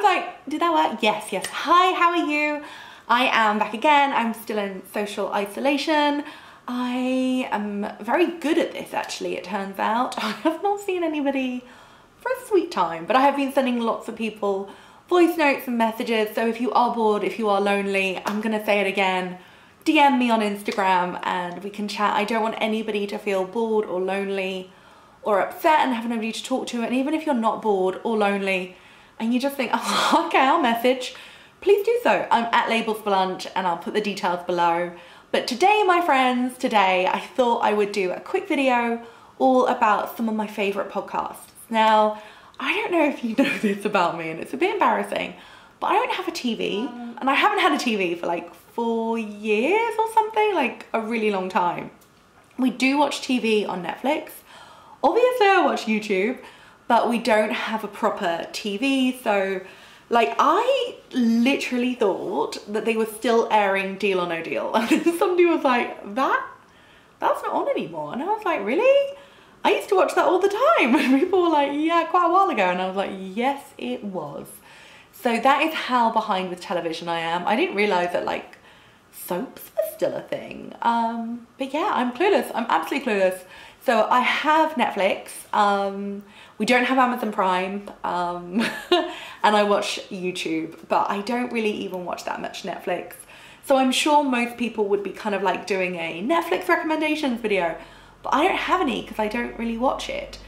like, did that work? Yes, yes. Hi, how are you? I am back again. I'm still in social isolation. I am very good at this, actually, it turns out. I have not seen anybody for a sweet time, but I have been sending lots of people voice notes and messages. So if you are bored, if you are lonely, I'm gonna say it again, DM me on Instagram and we can chat. I don't want anybody to feel bored or lonely or upset and have nobody to talk to. And even if you're not bored or lonely and you just think, oh, okay, I'll message, please do so. I'm at Labels for Lunch and I'll put the details below. But today, my friends, I thought I would do a quick video all about some of my favorite podcasts. Now, I don't know if you know this about me and it's a bit embarrassing, but I don't have a TV and I haven't had a TV for like 4 years or something, like a really long time. We do watch TV on Netflix. Obviously I watch YouTube, but we don't have a proper TV. So like I literally thought that they were still airing Deal or No Deal. And then somebody was like, that's not on anymore. And I was like, really? I used to watch that all the time. And people were like, yeah, quite a while ago. And I was like, yes, it was. So that is how behind with television I am. I didn't realize that like soaps were still a thing. But yeah, I'm clueless. I'm absolutely clueless. So I have Netflix. We don't have Amazon Prime. And I watch YouTube, but I don't really even watch that much Netflix. So I'm sure most people would be kind of like doing a Netflix recommendations video, but I don't have any because I don't really watch it.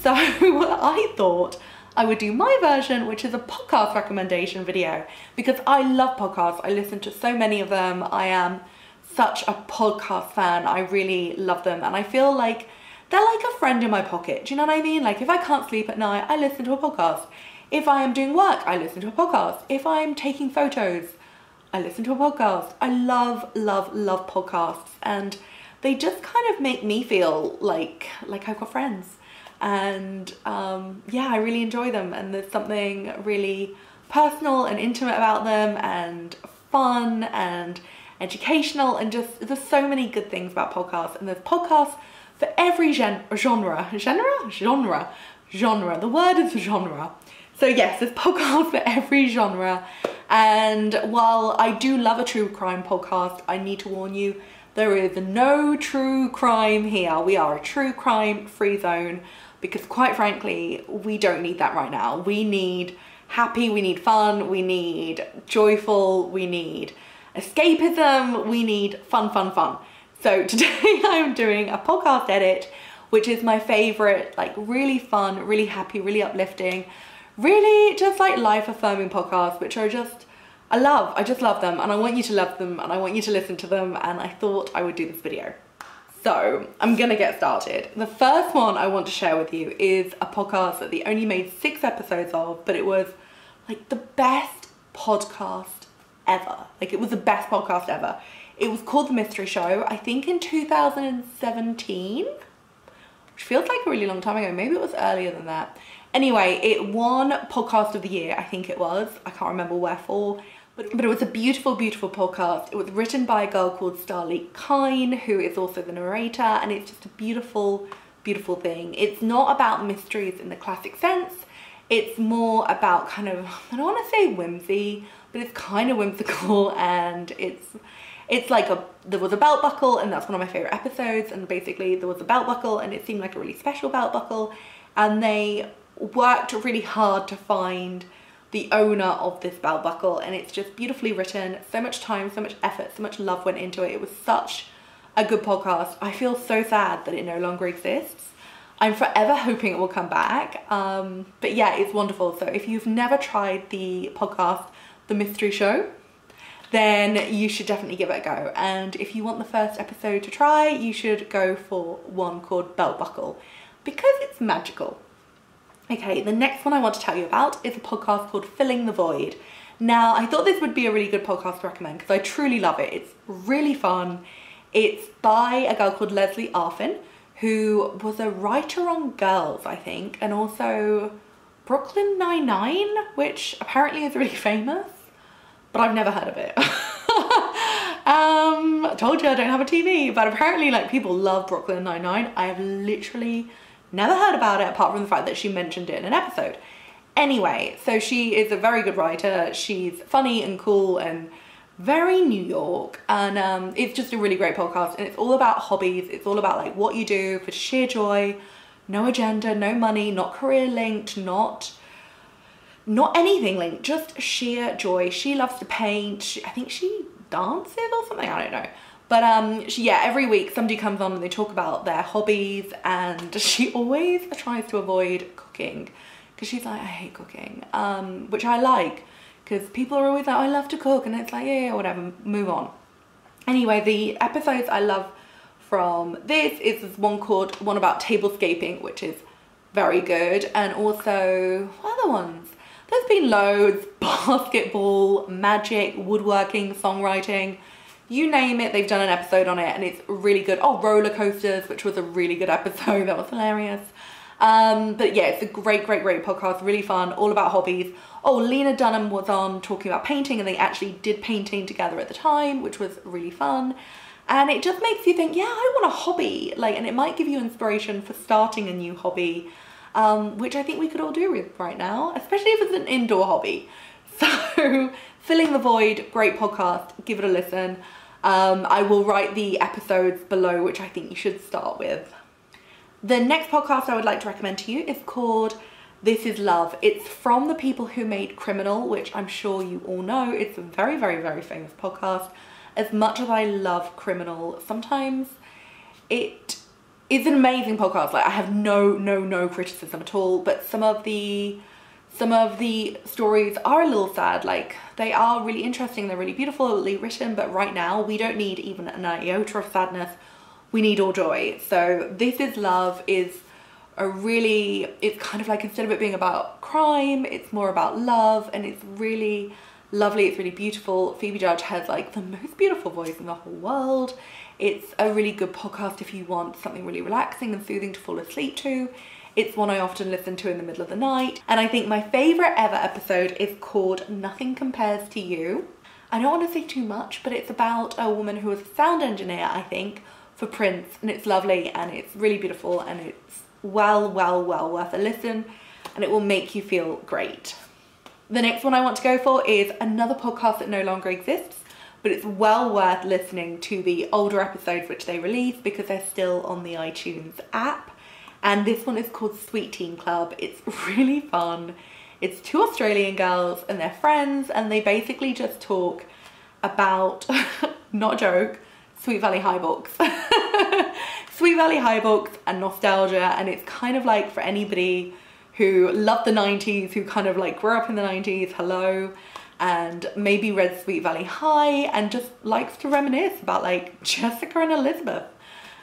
So I thought I would do my version, which is a podcast recommendation video, because I love podcasts. I listen to so many of them. I am such a podcast fan. I really love them. And I feel like they're like a friend in my pocket. Do you know what I mean? Like if I can't sleep at night, I listen to a podcast. If I am doing work, I listen to a podcast. If I'm taking photos, I listen to a podcast. I love, love, love podcasts. And they just kind of make me feel like I've got friends. And yeah, I really enjoy them. And there's something really personal and intimate about them and fun and educational and just, there's so many good things about podcasts. And there's podcasts for every genre. The word is genre. So yes, there's podcasts for every genre. And while I do love a true crime podcast, I need to warn you, there is no true crime here. We are a true crime free zone because quite frankly, we don't need that right now. We need happy, we need fun, we need joyful, we need escapism, we need fun, fun, fun. So today I'm doing a podcast edit, which is my favorite, like really fun, really happy, really uplifting, really just like life affirming podcasts, which are just, I just love them and I want you to love them and I want you to listen to them, and I thought I would do this video. So I'm gonna get started. The first one I want to share with you is a podcast that they only made 6 episodes of, but it was like the best podcast ever. Like it was the best podcast ever. It was called The Mystery Show, I think in 2017, which feels like a really long time ago. Maybe it was earlier than that. Anyway, it won Podcast of the Year, I think it was. I can't remember wherefore, but it was a beautiful, beautiful podcast. It was written by a girl called Starlee Kine, who is also the narrator, and it's just a beautiful, beautiful thing. It's not about mysteries in the classic sense. It's more about kind of, I don't want to say whimsy, but it's kind of whimsical, and it's like there was a belt buckle, and that's one of my favorite episodes, and basically there was a belt buckle and it seemed like a really special belt buckle, and they worked really hard to find the owner of this belt buckle, and it's just beautifully written. So much time, so much effort, so much love went into it. It was such a good podcast. I feel so sad that it no longer exists. I'm forever hoping it will come back. But yeah, it's wonderful. So if you've never tried the podcast, The Mystery Show, then you should definitely give it a go. And if you want the first episode to try, you should go for one called Belt Buckle because it's magical. Okay, the next one I want to tell you about is a podcast called Filling the Void. Now, I thought this would be a really good podcast to recommend because I truly love it. It's really fun. It's by a girl called Leslie Arfin, who was a writer on Girls, I think, and also Brooklyn Nine-Nine, which apparently is really famous, but I've never heard of it. I told you I don't have a TV, but apparently like people love Brooklyn Nine-Nine. I have literally never heard about it apart from the fact that she mentioned it in an episode. Anyway, so she is a very good writer. She's funny and cool and very New York, and it's just a really great podcast, and it's all about hobbies. It's all about like what you do for sheer joy, no agenda, no money, not career linked, not anything linked, just sheer joy. She loves to paint. I think she dances or something, I don't know. But yeah, every week somebody comes on and they talk about their hobbies, and she always tries to avoid cooking because she's like, I hate cooking, which I like, because people are always like, oh, I love to cook, and it's like, yeah, whatever, move on. Anyway, the episodes I love from this is one about table scaping, which is very good, and also what other ones? There's been loads: basketball, magic, woodworking, songwriting, you name it, they've done an episode on it, and it's really good. Oh, roller coasters, which was a really good episode, that was hilarious. But yeah, it's a great podcast, really fun, all about hobbies. Oh, Lena Dunham was on talking about painting, and they actually did painting together at the time, which was really fun. And it just makes you think, yeah, I want a hobby, like, and it might give you inspiration for starting a new hobby, which I think we could all do with right now, especially if it's an indoor hobby. So Filling the Void, great podcast, give it a listen. I will write the episodes below, which I think you should start with. The next podcast I would like to recommend to you is called This Is Love. It's from the people who made Criminal, which I'm sure you all know. It's a very famous podcast. As much as I love Criminal, sometimes it is an amazing podcast. Like, I have no criticism at all, but some of the stories are a little sad. Like, they are really interesting, they're really beautifully written, but right now we don't need even an iota of sadness. We need all joy. So This Is Love is it's kind of like, instead of it being about crime, it's more about love, and it's really lovely, it's really beautiful. Phoebe Judge has like the most beautiful voice in the whole world. It's a really good podcast if you want something really relaxing and soothing to fall asleep to. It's one I often listen to in the middle of the night. And I think my favorite ever episode is called Nothing Compares to You. I don't want to say too much, but it's about a woman who was a sound engineer, I think, for Prince, and it's lovely and it's really beautiful, and it's well worth a listen, and it will make you feel great. The next one I want to go for is another podcast that no longer exists, but it's well worth listening to the older episodes which they released because they're still on the iTunes app. And this one is called Sweet Teen Club. It's really fun. It's two Australian girls and they're friends, and they basically just talk about, not a joke, Sweet Valley High books. Sweet Valley High books and nostalgia, and it's kind of like for anybody who loved the 90s, who kind of like grew up in the 90s, hello, and maybe read Sweet Valley High and just likes to reminisce about like Jessica and Elizabeth.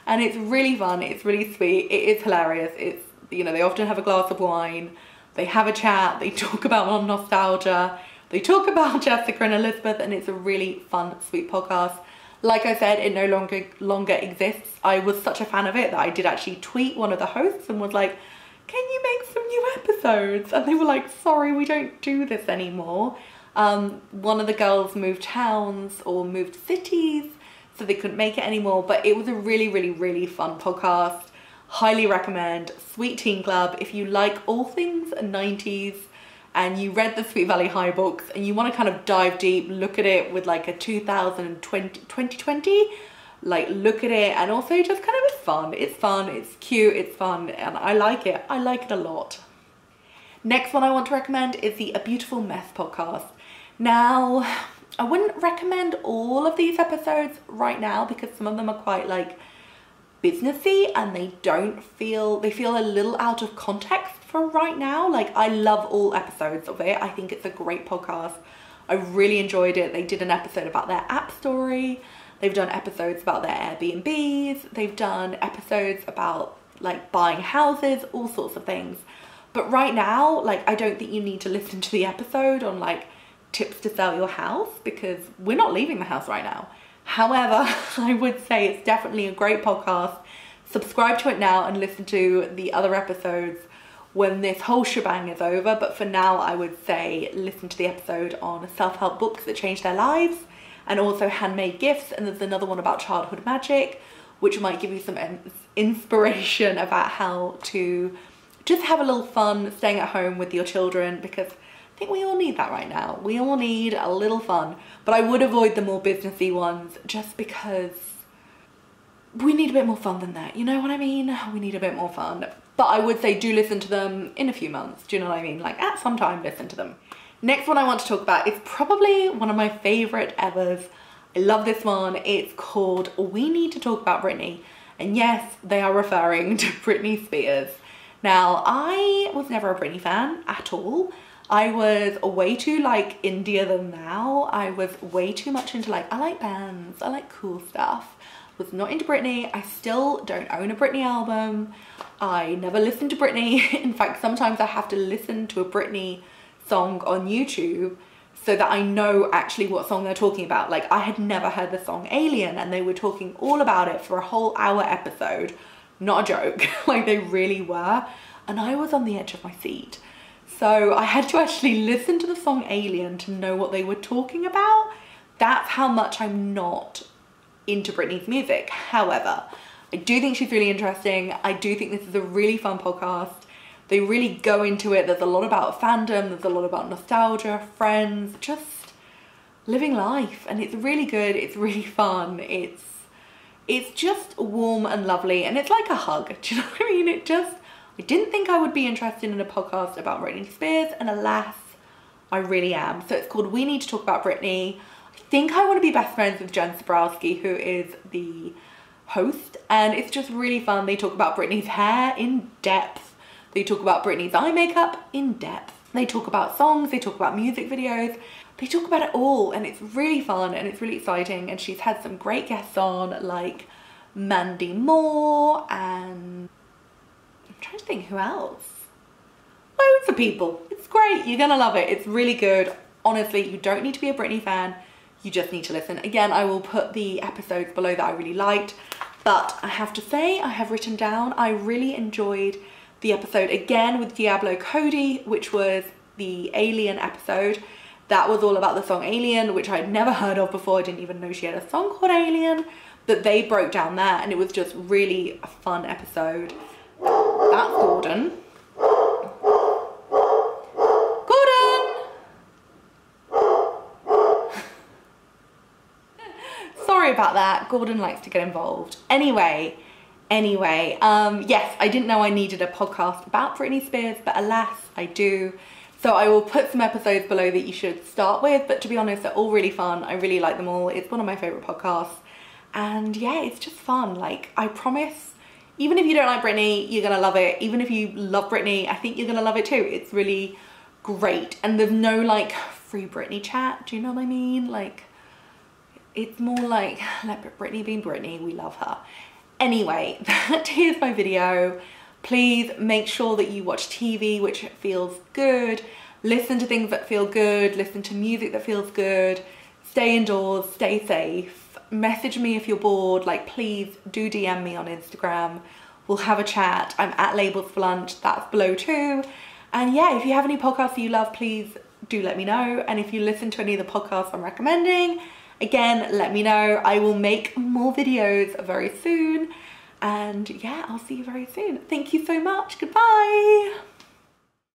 And it's really fun, it's really sweet, it is hilarious. It's, you know, they often have a glass of wine, they have a chat, they talk about nostalgia, they talk about Jessica and Elizabeth, and it's a really fun, sweet podcast. Like I said, it no longer exists. I was such a fan of it that I did actually tweet one of the hosts and was like, can you make some new episodes? And they were like, sorry, we don't do this anymore. One of the girls moved towns or moved cities, so they couldn't make it anymore, but it was a really fun podcast. Highly recommend Sweet Teen Club. If you like all things 90s and you read the Sweet Valley High books and you want to kind of dive deep, look at it with like a 2020, like look at it, and also just kind of it's fun, it's cute, it's fun, and I like it a lot. Next one I want to recommend is the A Beautiful Mess podcast. Now, I wouldn't recommend all of these episodes right now because some of them are quite like businessy, and they feel a little out of context for right now. Like, I love all episodes of it. I think it's a great podcast. I really enjoyed it. They did an episode about their app story. They've done episodes about their Airbnbs. They've done episodes about like buying houses, all sorts of things. But right now, like, I don't think you need to listen to the episode on like tips to sell your house because we're not leaving the house right now. However, I would say it's definitely a great podcast. Subscribe to it now and listen to the other episodes when this whole shebang is over. But for now, I would say listen to the episode on self-help books that changed their lives, and also handmade gifts. And there's another one about childhood magic, which might give you some inspiration about how to just have a little fun staying at home with your children, because I think we all need that right now. We all need a little fun, but I would avoid the more businessy ones just because we need a bit more fun than that. You know what I mean? We need a bit more fun. But I would say do listen to them in a few months. Do you know what I mean? Like at some time, listen to them. Next one I want to talk about is probably one of my favorite evers. I love this one. It's called We Need to Talk About Britney. And yes, they are referring to Britney Spears. Now, I was never a Britney fan at all. I was way too like indie than now. I was way too much into like, I like bands, I like cool stuff. Was not into Britney. I still don't own a Britney album. I never listened to Britney. In fact, sometimes I have to listen to a Britney song on YouTube so that I know actually what song they're talking about. Like I had never heard the song Alien and they were talking all about it for a whole hour episode. Not a joke, like they really were. And I was on the edge of my seat. So I had to actually listen to the song Alien to know what they were talking about. That's how much I'm not into Britney's music. However, I do think she's really interesting. I do think this is a really fun podcast. They really go into it. There's a lot about fandom. There's a lot about nostalgia, friends, just living life. And it's really good. It's really fun. It's just warm and lovely. And it's like a hug. Do you know what I mean? I didn't think I would be interested in a podcast about Britney Spears. And alas, I really am. So it's called We Need to Talk About Britney. I think I want to be best friends with Jen Zabrowski, who is the host. And it's just really fun. They talk about Britney's hair in depth. They talk about Britney's eye makeup in depth. They talk about songs, they talk about music videos, they talk about it all, and it's really fun and it's really exciting. And she's had some great guests on, like Mandy Moore, and I'm trying to think who else. Loads of people. It's great. You're gonna love it. It's really good. Honestly, you don't need to be a Britney fan. You just need to listen. Again, I will put the episodes below that I really liked, but I have to say, I have written down, I really enjoyed the episode again with Diablo Cody, which was the Alien episode. That was all about the song Alien, which I'd never heard of before. I didn't even know she had a song called Alien, but they broke down that and it was just really a fun episode. That's Gordon. Sorry about that. Gordon likes to get involved. Anyway, yes, I didn't know I needed a podcast about Britney Spears, but alas, I do. So I will put some episodes below that you should start with, but to be honest, they're all really fun. I really like them all. It's one of my favorite podcasts. And yeah, it's just fun. Like, I promise, even if you don't like Britney, you're gonna love it. Even if you love Britney, I think you're gonna love it too. It's really great. And there's no like free Britney chat. Do you know what I mean? Like, it's more like, let Britney be Britney, we love her. Anyway, that is my video. Please make sure that you watch TV, which feels good. Listen to things that feel good. Listen to music that feels good. Stay indoors, stay safe. Message me if you're bored. Like, please do DM me on Instagram. We'll have a chat. I'm at Labels for Lunch, that's below too. And yeah, if you have any podcasts that you love, please do let me know. And if you listen to any of the podcasts I'm recommending, again, let me know. I will make more videos very soon. And yeah, I'll see you very soon. Thank you so much. Goodbye.